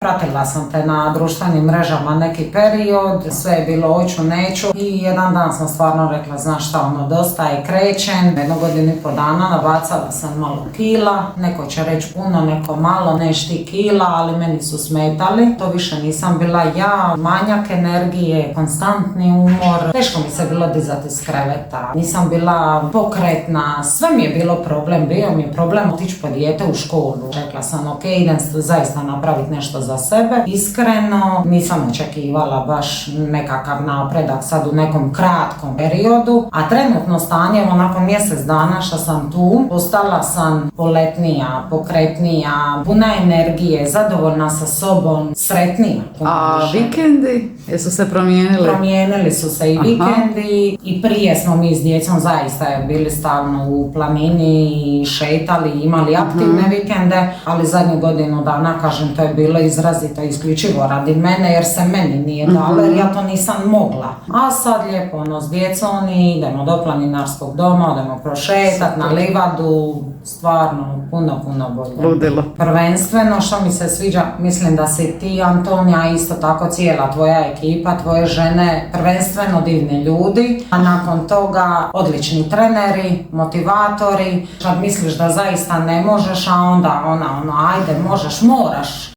Pratila sam te na društvenim mrežama neki period, sve je bilo hoću, neću i jedan dan sam stvarno rekla, znaš šta, dosta je, krećem. 1,5 dana nabacala sam malo kila, neko će reći puno, neko malo, neš ti kila, ali meni su smetali. To više nisam bila ja, manjak energije, konstantni umor, teško mi se bilo dizati iz kreveta, nisam bila pokretna, sve mi je bilo problem, bio mi je problem otići po dijete u školu. Rekla sam, ok, idem zaista napraviti nešto za sebe. Iskreno, nisam očekivala baš nekakav napredak sad u nekom kratkom periodu, a trenutno stanje, nakon mjesec dana što sam tu, postala sam poletnija, pokretnija, puna energije, zadovoljna sa sobom, sretnija. A vikendi, jesu se promijenili? Promijenili su se i vikendi i prije smo mi s djecom zaista bili stalno u planini i šetali, imali aktivne vikende, ali zadnju godinu dana, kažem, to je bilo izrazito isključivo radi mene jer se meni nije dalo jer ja to nisam mogla. A sad lijepo s djecom i idemo do planinarskog doma, idemo prošetat na livadu, stvarno puno bolje. Ludilo. Prvenstveno što mi se sviđa, mislim da si ti, Antonija, isto tako cijela tvoja ekipa, tvoje žene, prvenstveno divni ljudi, a nakon toga odlični treneri, motivatori. Kad misliš da zaista ne možeš, a onda ajde možeš, moraš.